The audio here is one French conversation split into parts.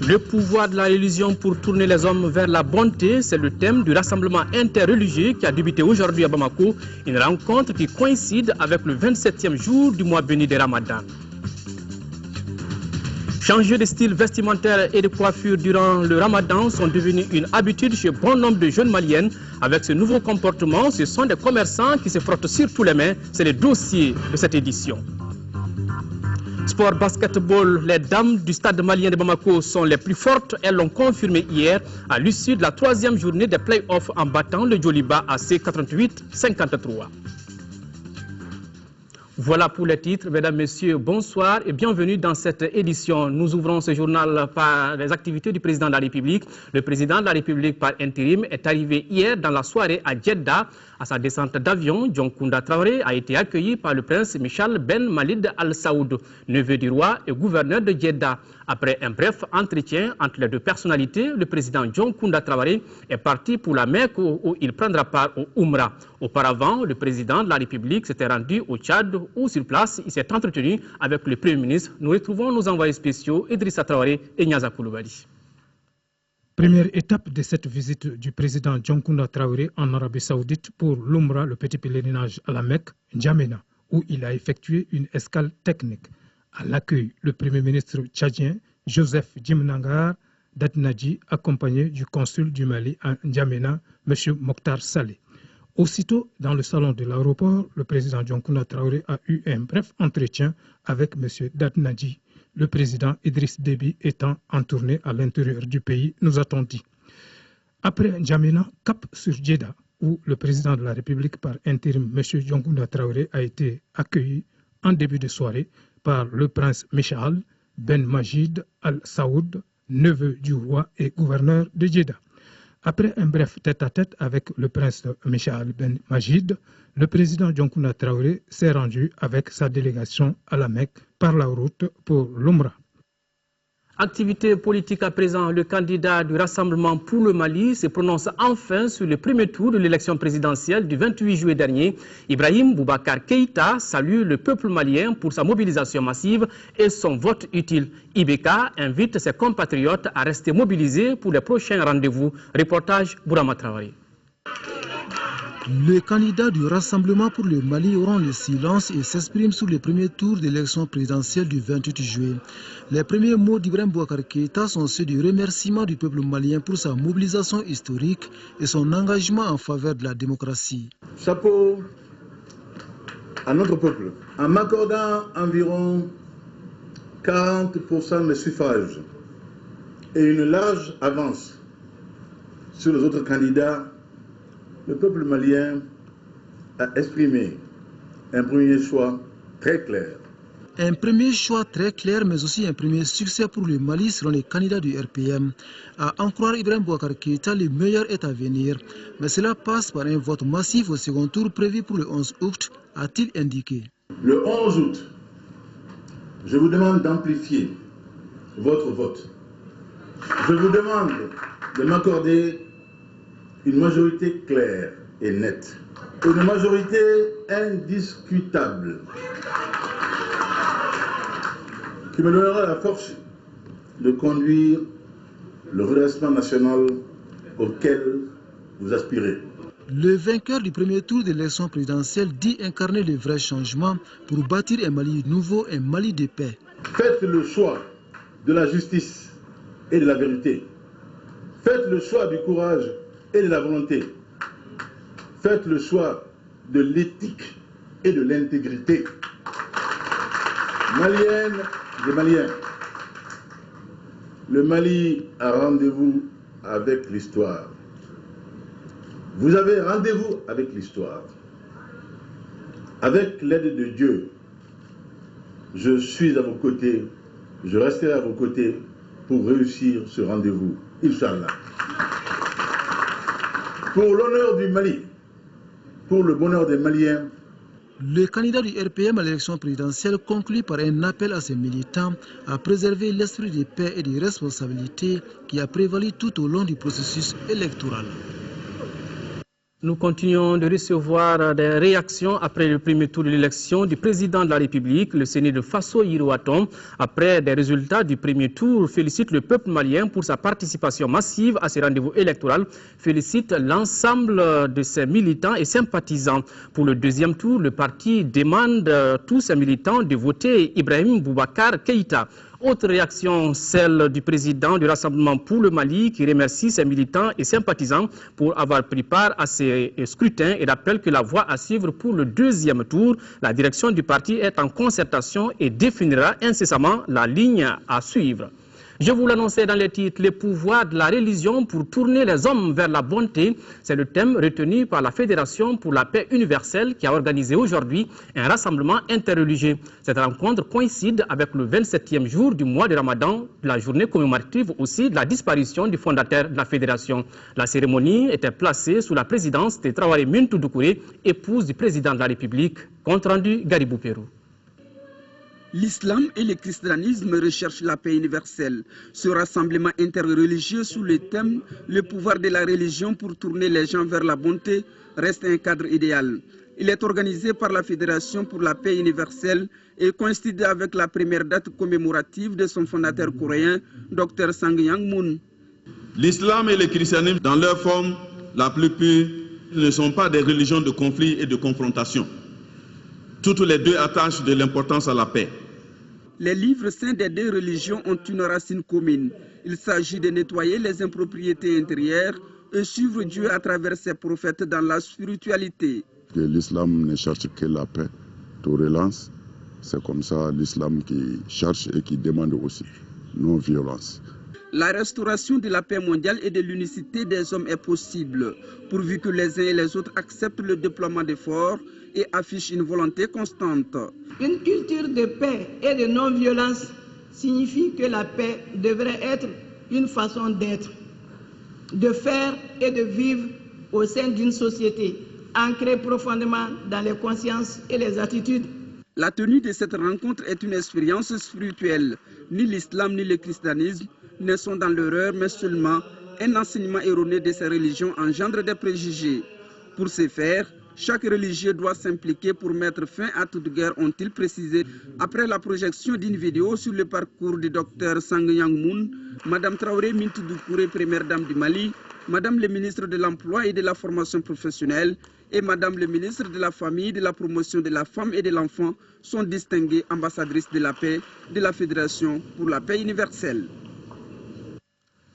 Le pouvoir de la religion pour tourner les hommes vers la bonté, c'est le thème du rassemblement interreligieux qui a débuté aujourd'hui à Bamako, une rencontre qui coïncide avec le 27e jour du mois béni de Ramadan. Changer de style vestimentaire et de coiffure durant le Ramadan sont devenus une habitude chez bon nombre de jeunes maliennes. Avec ce nouveau comportement, ce sont des commerçants qui se frottent surtout les mains. C'est le dossier de cette édition. Sport basketball, les dames du stade malien de Bamako sont les plus fortes. Elles l'ont confirmé hier à l'issue de la 3e journée des play-offs en battant le Djoliba à C88-53. Voilà pour les titres. Mesdames, Messieurs, bonsoir et bienvenue dans cette édition. Nous ouvrons ce journal par les activités du président de la République. Le président de la République par intérim est arrivé hier dans la soirée à Djeddah. À sa descente d'avion, Dioncounda Traoré a été accueilli par le prince Michal Ben Malid Al Saoud, neveu du roi et gouverneur de Djeddah. Après un bref entretien entre les deux personnalités, le président Dioncounda Traoré est parti pour la Mecque où il prendra part au Umrah. Auparavant, le président de la République s'était rendu au Tchad où sur place, il s'est entretenu avec le Premier ministre. Nous retrouvons nos envoyés spéciaux Idrissa Traoré et Niaza Koulibaly. Première étape de cette visite du président Dioncounda Traoré en Arabie Saoudite pour l'Umrah, le petit pèlerinage à la Mecque, N'Djamena, où il a effectué une escale technique. À l'accueil, le Premier ministre tchadien Joseph Djimnangar Datnadji, accompagné du consul du Mali à N'Djamena, M. Mokhtar Saleh. Aussitôt, dans le salon de l'aéroport, le président Dioncounda Traoré a eu un bref entretien avec M. Datnadji. Le président Idriss Déby étant en tournée à l'intérieur du pays, nous a-t-on dit. Après N'Djamena, cap sur Djeddah, où le président de la République par intérim, M. Dioncounda Traoré, a été accueilli en début de soirée par le prince Michal Ben Majid Al Saoud, neveu du roi et gouverneur de Djeddah. Après un bref tête-à-tête avec le prince Michal Ben Majid, le président Dioncounda Traoré s'est rendu avec sa délégation à la Mecque par la route pour l'Umrah. Activité politique à présent, le candidat du Rassemblement pour le Mali se prononce enfin sur le premier tour de l'élection présidentielle du 28 juillet dernier. Ibrahim Boubacar Keïta salue le peuple malien pour sa mobilisation massive et son vote utile. IBK invite ses compatriotes à rester mobilisés pour les prochains rendez-vous. Reportage Bourama Traoré. Le candidat du Rassemblement pour le Mali rompt le silence et s'exprime sur le premier tour de l'élection présidentielle du 28 juillet. Les premiers mots d'Ibrahim Boubacar Keïta sont ceux du remerciement du peuple malien pour sa mobilisation historique et son engagement en faveur de la démocratie. Chapeau à notre peuple. En m'accordant environ 40% des suffrages et une large avance sur les autres candidats, le peuple malien a exprimé un premier choix très clair. Un premier choix très clair, mais aussi un premier succès pour le Mali selon les candidats du RPM. À en croire Ibrahim Boubacar Keïta, le meilleur est à venir. Mais cela passe par un vote massif au second tour prévu pour le 11 août, a-t-il indiqué. Le 11 août, je vous demande d'amplifier votre vote. Je vous demande de m'accorder une majorité claire et nette, une majorité indiscutable, qui me donnera la force de conduire le redressement national auquel vous aspirez. Le vainqueur du premier tour de l'élection présidentielle dit incarner le vrai changement pour bâtir un Mali nouveau, un Mali de paix. Faites le choix de la justice et de la vérité. Faites le choix du courage et de la volonté. Faites le choix de l'éthique et de l'intégrité. Maliennes et Maliens, le Mali a rendez-vous avec l'histoire. Vous avez rendez-vous avec l'histoire. Avec l'aide de Dieu, je suis à vos côtés, je resterai à vos côtés pour réussir ce rendez-vous. Inch'Allah. Pour l'honneur du Mali, pour le bonheur des Maliens. Le candidat du RPM à l'élection présidentielle conclut par un appel à ses militants à préserver l'esprit de paix et de responsabilité qui a prévalu tout au long du processus électoral. Nous continuons de recevoir des réactions après le premier tour de l'élection du président de la République. Le Séné de Faso Yirouatom, après des résultats du premier tour, félicite le peuple malien pour sa participation massive à ce rendez-vous électoral, félicite l'ensemble de ses militants et sympathisants. Pour le deuxième tour, le parti demande à tous ses militants de voter Ibrahim Boubacar Keïta. Autre réaction, celle du président du Rassemblement pour le Mali qui remercie ses militants et sympathisants pour avoir pris part à ces scrutins et rappelle que la voie à suivre pour le deuxième tour, la direction du parti est en concertation et définira incessamment la ligne à suivre. Je vous l'annonçais dans les titres, les pouvoirs de la religion pour tourner les hommes vers la bonté. C'est le thème retenu par la Fédération pour la paix universelle qui a organisé aujourd'hui un rassemblement interreligieux. Cette rencontre coïncide avec le 27e jour du mois de Ramadan, la journée commémorative aussi de la disparition du fondateur de la Fédération. La cérémonie était placée sous la présidence de Traoré Mintou Doucouré, épouse du président de la République. Compte rendu Garibou Pérou. L'islam et le christianisme recherchent la paix universelle. Ce rassemblement interreligieux sous le thème « Le pouvoir de la religion pour tourner les gens vers la bonté » reste un cadre idéal. Il est organisé par la Fédération pour la paix universelle et coïncide avec la première date commémorative de son fondateur coréen, Dr Sang Yang Moon. L'islam et le christianisme, dans leur forme la plus pure, ne sont pas des religions de conflit et de confrontation. Toutes les deux attachent de l'importance à la paix. Les livres saints des deux religions ont une racine commune. Il s'agit de nettoyer les impropriétés intérieures et suivre Dieu à travers ses prophètes dans la spiritualité. L'islam ne cherche que la paix, tolérance. C'est comme ça l'islam qui cherche et qui demande aussi non-violence. La restauration de la paix mondiale et de l'unicité des hommes est possible, pourvu que les uns et les autres acceptent le déploiement d'efforts et affichent une volonté constante. Une culture de paix et de non-violence signifie que la paix devrait être une façon d'être, de faire et de vivre au sein d'une société, ancrée profondément dans les consciences et les attitudes. La tenue de cette rencontre est une expérience spirituelle. Ni l'islam ni le christianisme ne sont dans l'erreur, mais seulement un enseignement erroné de ces religions engendre des préjugés. Pour ce faire, chaque religieux doit s'impliquer pour mettre fin à toute guerre, ont-ils précisé. Après la projection d'une vidéo sur le parcours du docteur Sang Yang Moon, Mme Traoré Mintou Doucouré, première dame du Mali, Mme le ministre de l'Emploi et de la Formation professionnelle et Mme le ministre de la Famille, de la Promotion de la Femme et de l'Enfant sont distinguées ambassadrices de la paix de la Fédération pour la paix universelle.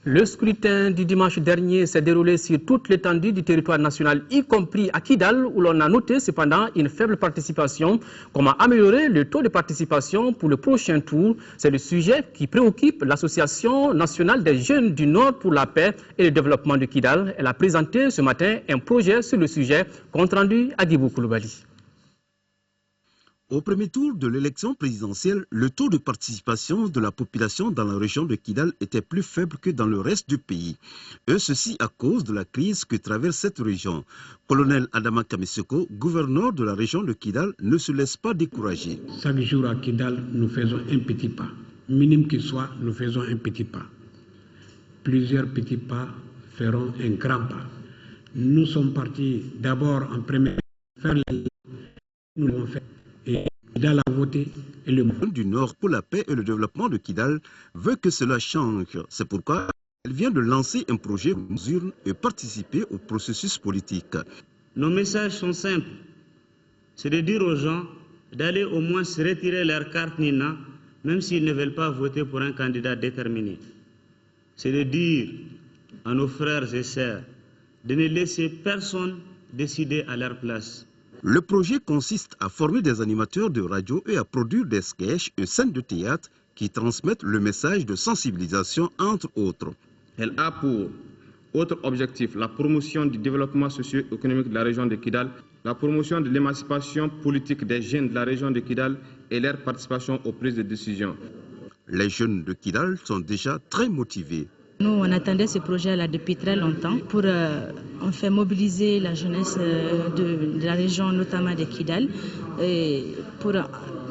Le scrutin du dimanche dernier s'est déroulé sur toute l'étendue du territoire national, y compris à Kidal, où l'on a noté cependant une faible participation. Comment améliorer le taux de participation pour le prochain tour? C'est le sujet qui préoccupe l'Association nationale des jeunes du Nord pour la paix et le développement de Kidal. Elle a présenté ce matin un projet sur le sujet, compte rendu à Guibou Koulibaly. Au premier tour de l'élection présidentielle, le taux de participation de la population dans la région de Kidal était plus faible que dans le reste du pays. Et ceci à cause de la crise que traverse cette région. Colonel Adama Kamisoko, gouverneur de la région de Kidal, ne se laisse pas décourager. Chaque jour à Kidal, nous faisons un petit pas. Minime qu'il soit, nous faisons un petit pas. Plusieurs petits pas feront un grand pas. Nous sommes partis d'abord en première faire les... Nous l'avons fait. Et Kidal a voté et le monde du Nord pour la paix et le développement de Kidal veut que cela change. C'est pourquoi elle vient de lancer un projet de mesure et participer au processus politique. Nos messages sont simples. C'est de dire aux gens d'aller au moins se retirer leur carte Nina, même s'ils ne veulent pas voter pour un candidat déterminé. C'est de dire à nos frères et sœurs de ne laisser personne décider à leur place. Le projet consiste à former des animateurs de radio et à produire des sketchs et scènes de théâtre qui transmettent le message de sensibilisation, entre autres. Elle a pour autre objectif la promotion du développement socio-économique de la région de Kidal, la promotion de l'émancipation politique des jeunes de la région de Kidal et leur participation aux prises de décision. Les jeunes de Kidal sont déjà très motivés. Nous, on attendait ce projet-là depuis très longtemps pour mobiliser la jeunesse de la région, notamment de Kidal, et pour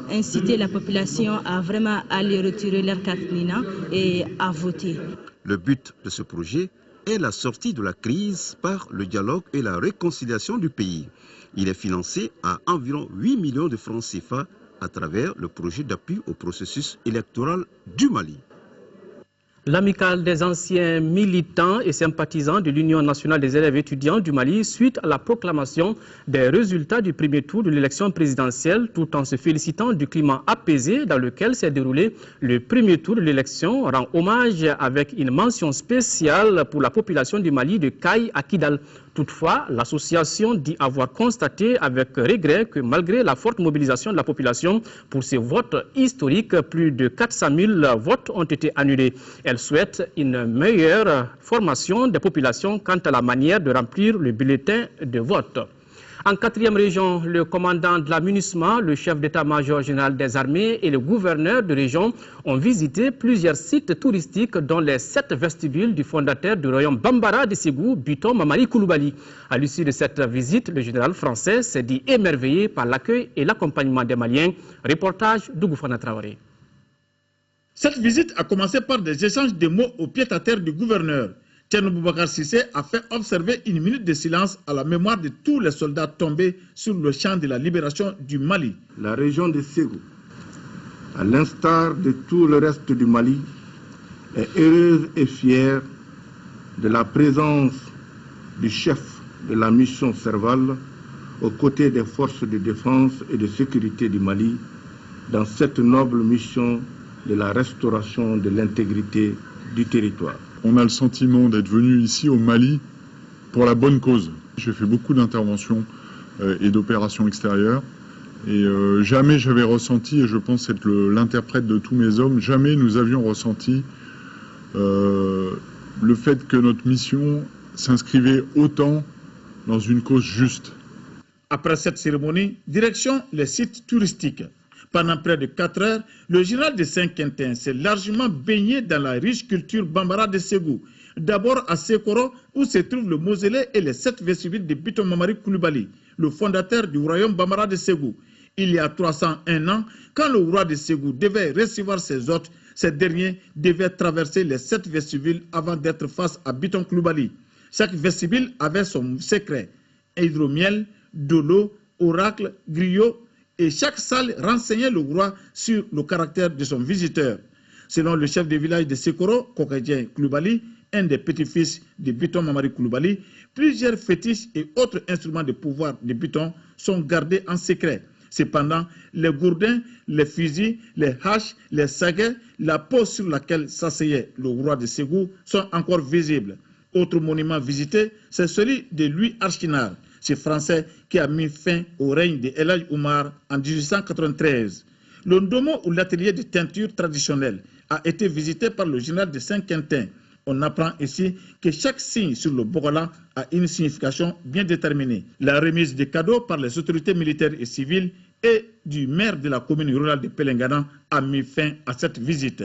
inciter la population à vraiment aller retirer leur carte Nina et à voter. Le but de ce projet, est la sortie de la crise par le dialogue et la réconciliation du pays. Il est financé à environ 8 millions de francs CFA à travers le projet d'appui au processus électoral du Mali. L'amicale des anciens militants et sympathisants de l'Union nationale des élèves étudiants du Mali suite à la proclamation des résultats du premier tour de l'élection présidentielle tout en se félicitant du climat apaisé dans lequel s'est déroulé le premier tour de l'élection rend hommage avec une mention spéciale pour la population du Mali de Caille à Kidal. Toutefois, l'association dit avoir constaté avec regret que malgré la forte mobilisation de la population pour ces votes historiques, plus de 400 000 votes ont été annulés. Elle souhaite une meilleure formation des populations quant à la manière de remplir le bulletin de vote. En quatrième région, le commandant de la MINUSMA, le chef d'état-major général des armées et le gouverneur de région ont visité plusieurs sites touristiques dont les 7 vestibules du fondateur du royaume Bambara de Ségou, Biton Mamadi Koulibaly. À l'issue de cette visite, le général français s'est dit émerveillé par l'accueil et l'accompagnement des Maliens. Reportage d'Ougoufana Traoré. Cette visite a commencé par des échanges de mots au pied-à-terre du gouverneur. Tcherno Boubacar Sissé a fait observer une minute de silence à la mémoire de tous les soldats tombés sur le champ de la libération du Mali. La région de Ségou, à l'instar de tout le reste du Mali, est heureuse et fière de la présence du chef de la mission Serval aux côtés des forces de défense et de sécurité du Mali dans cette noble mission de la restauration de l'intégrité du territoire. On a le sentiment d'être venu ici au Mali pour la bonne cause. J'ai fait beaucoup d'interventions et d'opérations extérieures et jamais j'avais ressenti, et je pense être l'interprète de tous mes hommes, jamais nous avions ressenti le fait que notre mission s'inscrivait autant dans une cause juste. Après cette cérémonie, direction les sites touristiques. Pendant près de 4 heures, le général de Saint-Quentin s'est largement baigné dans la riche culture Bambara de Ségou. D'abord à Sekoro, où se trouve le mausolée et les 7 vestibules de Biton Mamadi Koulibaly, le fondateur du royaume Bambara de Ségou. Il y a 301 ans, quand le roi de Ségou devait recevoir ses hôtes, ces derniers devaient traverser les 7 vestibules avant d'être face à Biton Koulibaly. Chaque vestibule avait son secret. Hydromiel, dolo, oracle, griot, et chaque salle renseignait le roi sur le caractère de son visiteur. Selon le chef de village de Sekoro, Kokedien Koulibaly, un des petits-fils de Biton Mamadi Koulibaly, plusieurs fétiches et autres instruments de pouvoir de Biton sont gardés en secret. Cependant, les gourdins, les fusils, les haches, les saguets, la peau sur laquelle s'asseyait le roi de Ségou sont encore visibles. Autre monument visité, c'est celui de Louis Archinard, ce Français qui a mis fin au règne de El Hadj Oumar en 1893. Le Ndomo ou l'atelier de teinture traditionnelle a été visité par le général de Saint-Quentin. On apprend ici que chaque signe sur le Bogola a une signification bien déterminée. La remise de cadeaux par les autorités militaires et civiles et du maire de la commune rurale de Pelengana a mis fin à cette visite.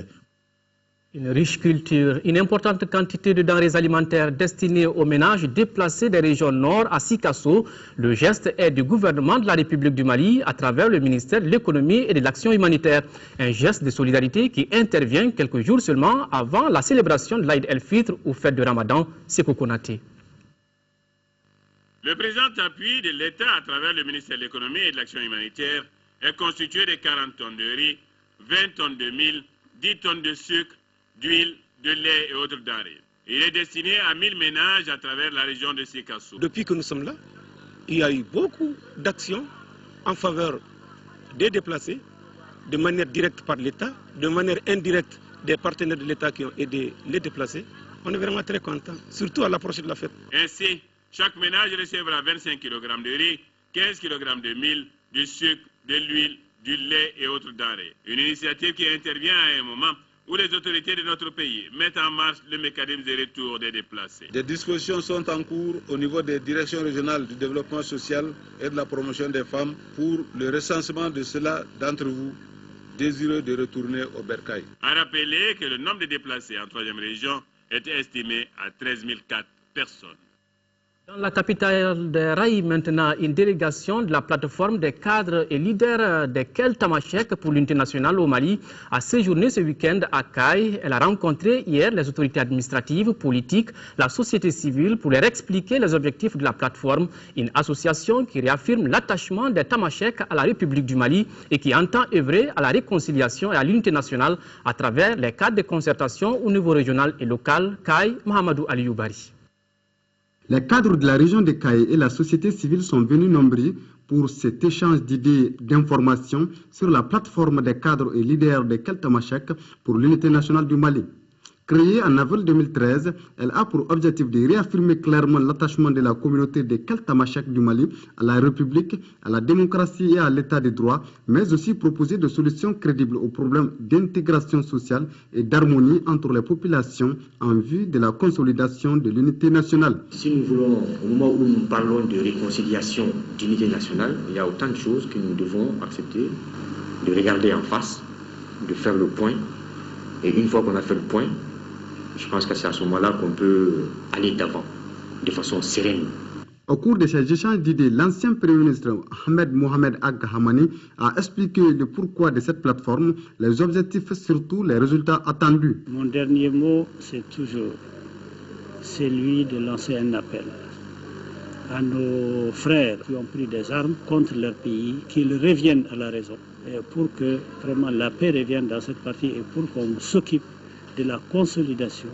Une riche culture, une importante quantité de denrées alimentaires destinées aux ménages déplacés des régions nord à Sikasso. Le geste est du gouvernement de la République du Mali à travers le ministère de l'économie et de l'action humanitaire. Un geste de solidarité qui intervient quelques jours seulement avant la célébration de l'Aïd el-Fitr ou fête de Ramadan, Sékou Konaté. Le présent appui de l'État à travers le ministère de l'économie et de l'action humanitaire est constitué de 40 tonnes de riz, 20 tonnes de mil, 10 tonnes de sucre, d'huile, de lait et autres denrées. Il est destiné à 1000 ménages à travers la région de Sikasso. Depuis que nous sommes là, il y a eu beaucoup d'actions en faveur des déplacés, de manière directe par l'État, de manière indirecte des partenaires de l'État qui ont aidé les déplacés. On est vraiment très contents, surtout à l'approche de la fête. Ainsi, chaque ménage recevra 25 kg de riz, 15 kg de mil, du sucre, de l'huile, du lait et autres denrées. Une initiative qui intervient à un moment où les autorités de notre pays mettent en marche le mécanisme de retour des déplacés. Des dispositions sont en cours au niveau des directions régionales du développement social et de la promotion des femmes pour le recensement de ceux-là d'entre vous désireux de retourner au Bercail. À rappeler que le nombre de déplacés en 3e région est estimé à 13 004 personnes. Dans la capitale de Raï, maintenant, une délégation de la plateforme des cadres et leaders des Kel Tamashek pour l'unité nationale au Mali a séjourné ce week-end à Kay. Elle a rencontré hier les autorités administratives, politiques, la société civile pour leur expliquer les objectifs de la plateforme, une association qui réaffirme l'attachement des Tamashek à la République du Mali et qui entend œuvrer à la réconciliation et à l'unité nationale à travers les cadres de concertation au niveau régional et local. Kay, Mohamedou Aliou Bari. Les cadres de la région de Kay et la société civile sont venus nombreux pour cet échange d'idées et d'informations sur la plateforme des cadres et leaders de Kel Tamashek pour l'unité nationale du Mali. Créée en avril 2013, elle a pour objectif de réaffirmer clairement l'attachement de la communauté des Kel Tamashek du Mali à la République, à la démocratie et à l'état de droit, mais aussi proposer des solutions crédibles aux problèmes d'intégration sociale et d'harmonie entre les populations en vue de la consolidation de l'unité nationale. Si nous voulons, au moment où nous parlons de réconciliation d'unité nationale, il y a autant de choses que nous devons accepter, de regarder en face, de faire le point, et une fois qu'on a fait le point, je pense que c'est à ce moment-là qu'on peut aller d'avant, de façon sereine. Au cours de ces échanges d'idées, l'ancien Premier ministre Ahmed Mohamed Ag Hamani a expliqué le pourquoi de cette plateforme, les objectifs et surtout les résultats attendus. Mon dernier mot, c'est toujours celui de lancer un appel à nos frères qui ont pris des armes contre leur pays, qu'ils reviennent à la raison, et pour que vraiment la paix revienne dans cette partie et pour qu'on s'occupe de la consolidation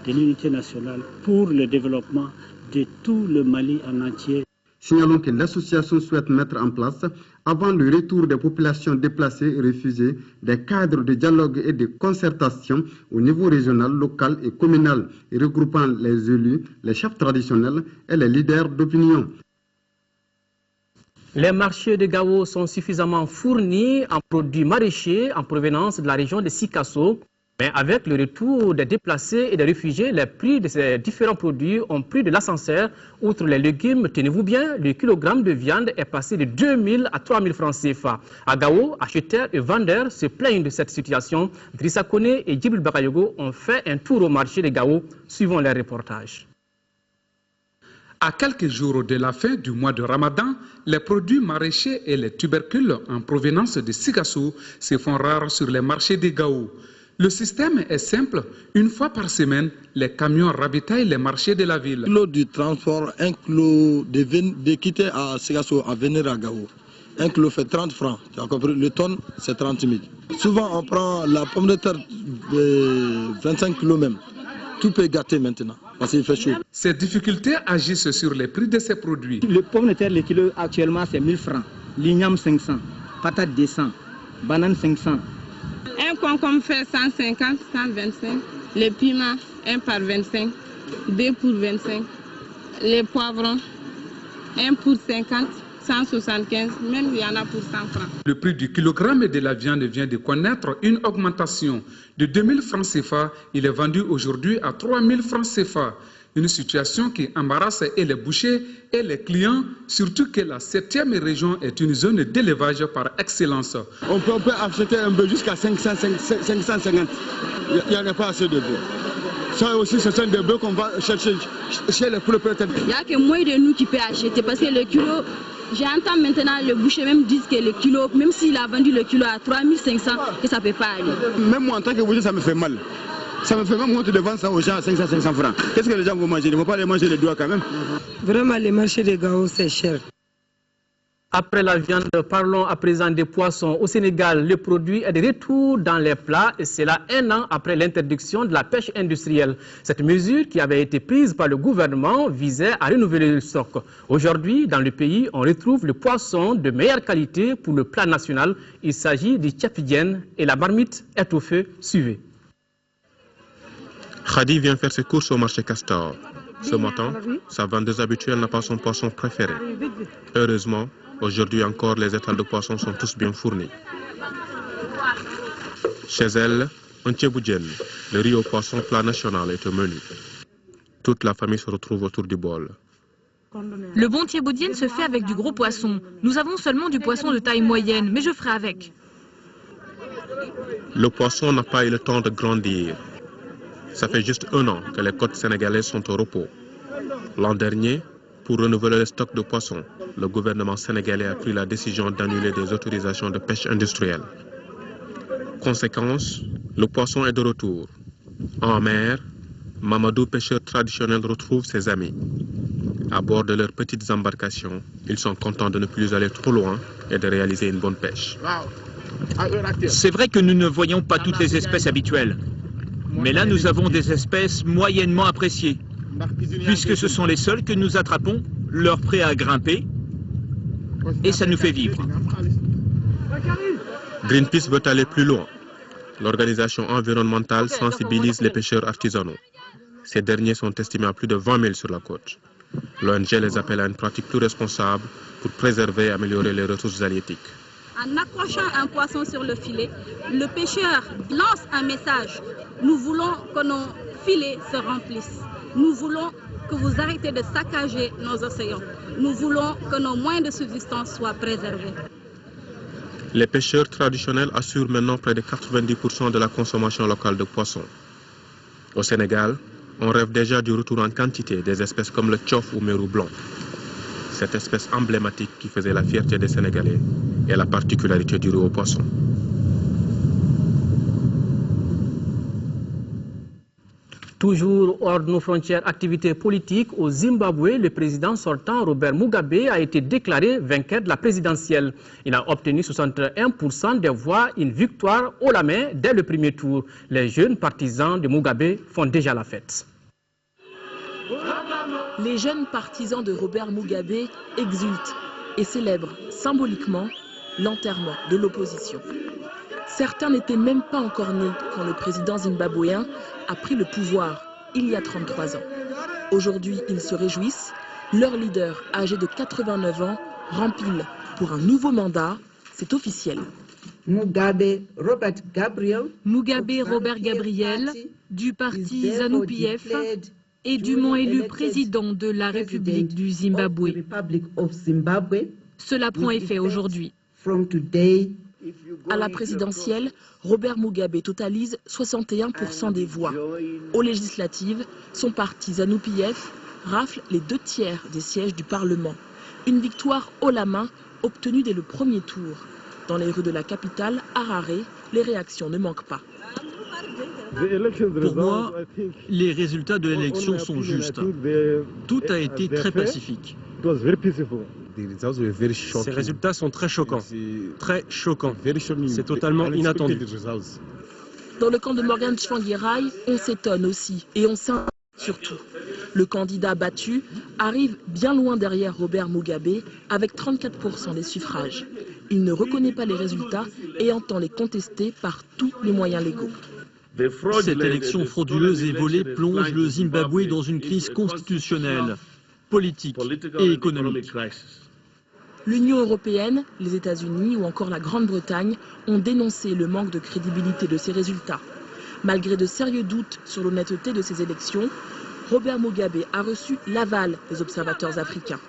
de l'unité nationale pour le développement de tout le Mali en entier. Signalons que l'association souhaite mettre en place, avant le retour des populations déplacées et réfugiées, des cadres de dialogue et de concertation au niveau régional, local et communal, et regroupant les élus, les chefs traditionnels et les leaders d'opinion. Les marchés de Gao sont suffisamment fournis en produits maraîchers en provenance de la région de Sikasso. Mais avec le retour des déplacés et des réfugiés, les prix de ces différents produits ont pris de l'ascenseur. Outre les légumes, tenez-vous bien, le kilogramme de viande est passé de 2 000 à 3 000 francs CFA. À Gao, acheteurs et vendeurs se plaignent de cette situation. Drissa Kone et Djibril Bakayogo ont fait un tour au marché de Gao, suivant les reportages. À quelques jours de la fin du mois de Ramadan, les produits maraîchers et les tubercules en provenance de Sikasso se font rares sur les marchés de Gao. Le système est simple. Une fois par semaine, les camions ravitaillent les marchés de la ville. Un kilo du transport, un kilo de quitter à Sikasso à venir à Gao. Un kilo fait 30 francs. Tu as compris? Le tonne, c'est 30 000. Souvent, on prend la pomme de terre de 25 kilos même. Tout peut gâter maintenant, parce qu'il fait chaud. Ces difficultés agissent sur les prix de ces produits. Le pomme de terre, le kilo actuellement, c'est 1000 francs. L'igname 500, patate 200, banane 500. Un concombre fait 150, 125. Les piments, 1 par 25. 2 pour 25. Les poivrons, 1 pour 50, 175. Même il y en a pour 100 francs. Le prix du kilogramme de la viande vient de connaître une augmentation. De 2000 francs CFA, il est vendu aujourd'hui à 3000 francs CFA. Une situation qui embarrasse et les bouchers et les clients, surtout que la 7e région est une zone d'élevage par excellence. On peut acheter un bœuf jusqu'à 550. Il n'y en a pas assez de bœufs. Ça aussi, ce sont des bœufs qu'on va chercher chez les propriétaires. Il n'y a que moins de nous qui peut acheter parce que le kilo, j'entends maintenant le boucher même dire que le kilo, même s'il a vendu le kilo à 3500, que ça ne peut pas aller. Même moi en tant que boucher, ça me fait mal. Ça me fait même honte de vendre ça aux gens à 500 francs. Qu'est-ce que les gens vont manger? Ils ne vont pas les manger les doigts quand même. Vraiment, les marchés de Gao, c'est cher. Après la viande, parlons à présent des poissons. Au Sénégal, le produit est de retour dans les plats et c'est là 1 an après l'interdiction de la pêche industrielle. Cette mesure qui avait été prise par le gouvernement visait à renouveler le stock. Aujourd'hui, dans le pays, on retrouve le poisson de meilleure qualité pour le plat national. Il s'agit du tchapidien et la marmite est au feu. Suivez. Khadi vient faire ses courses au marché Castor. Ce matin, sa vendeuse habituelle n'a pas son poisson préféré. Heureusement, aujourd'hui encore, les étals de poissons sont tous bien fournis. Chez elle, un tchéboudienne, le riz au poisson plat national est au menu. Toute la famille se retrouve autour du bol. Le bon tchéboudienne se fait avec du gros poisson. Nous avons seulement du poisson de taille moyenne, mais je ferai avec. Le poisson n'a pas eu le temps de grandir. Ça fait juste 1 an que les côtes sénégalaises sont au repos. L'an dernier, Pour renouveler le stock de poissons, le gouvernement sénégalais a pris la décision d'annuler des autorisations de pêche industrielle. Conséquence, le poisson est de retour. En mer, Mamadou, pêcheur traditionnel, retrouve ses amis. À bord de leurs petites embarcations, ils sont contents de ne plus aller trop loin et de réaliser une bonne pêche. C'est vrai que nous ne voyons pas toutes les espèces habituelles. Mais là, nous avons des espèces moyennement appréciées. Puisque ce sont les seules que nous attrapons, leur prêt à grimper, et ça nous fait vivre. Greenpeace veut aller plus loin. L'organisation environnementale sensibilise les pêcheurs artisanaux. Ces derniers sont estimés à plus de 20 000 sur la côte. L'ONG les appelle à une pratique plus responsable pour préserver et améliorer les ressources halieutiques. En accrochant un poisson sur le filet, le pêcheur lance un message. Nous voulons que nos filets se remplissent. Nous voulons que vous arrêtez de saccager nos océans. Nous voulons que nos moyens de subsistance soient préservés. Les pêcheurs traditionnels assurent maintenant près de 90% de la consommation locale de poissons. Au Sénégal, on rêve déjà du retour en quantité des espèces comme le tchof ou mérou blanc. Cette espèce emblématique qui faisait la fierté des Sénégalais et la particularité du riz au poisson. Toujours hors de nos frontières, activités politiques au Zimbabwe, le président sortant Robert Mugabe a été déclaré vainqueur de la présidentielle. Il a obtenu 61% des voix, une victoire haut la main dès le premier tour. Les jeunes partisans de Mugabe font déjà la fête. Les jeunes partisans de Robert Mugabe exultent et célèbrent symboliquement l'enterrement de l'opposition. Certains n'étaient même pas encore nés quand le président zimbabwéen a pris le pouvoir il y a 33 ans. Aujourd'hui, ils se réjouissent. Leur leader, âgé de 89 ans, rempile pour un nouveau mandat. C'est officiel. Mugabe Robert Gabriel, du parti ZANU-PF, est dûment élu président de la République du Zimbabwe. Cela prend effet aujourd'hui. À la présidentielle, Robert Mugabe totalise 61% des voix. Aux législatives, son parti ZANU-PF rafle les 2/3 des sièges du Parlement. Une victoire haut la main obtenue dès le premier tour. Dans les rues de la capitale, Harare, les réactions ne manquent pas. Pour moi, les résultats de l'élection sont justes. Tout a été très pacifique. Ces résultats sont très choquants. Très choquants. C'est totalement inattendu. Dans le camp de Morgan Tsvangirai, on s'étonne aussi et on s'inquiète surtout. Le candidat battu arrive bien loin derrière Robert Mugabe avec 34% des suffrages. Il ne reconnaît pas les résultats et entend les contester par tous les moyens légaux. Cette élection frauduleuse et volée plonge le Zimbabwe dans une crise constitutionnelle, politique et économique. L'Union européenne, les États-Unis ou encore la Grande-Bretagne ont dénoncé le manque de crédibilité de ces résultats. Malgré de sérieux doutes sur l'honnêteté de ces élections, Robert Mugabe a reçu l'aval des observateurs africains.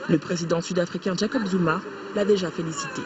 Le président sud-africain Jacob Zuma l'a déjà félicité.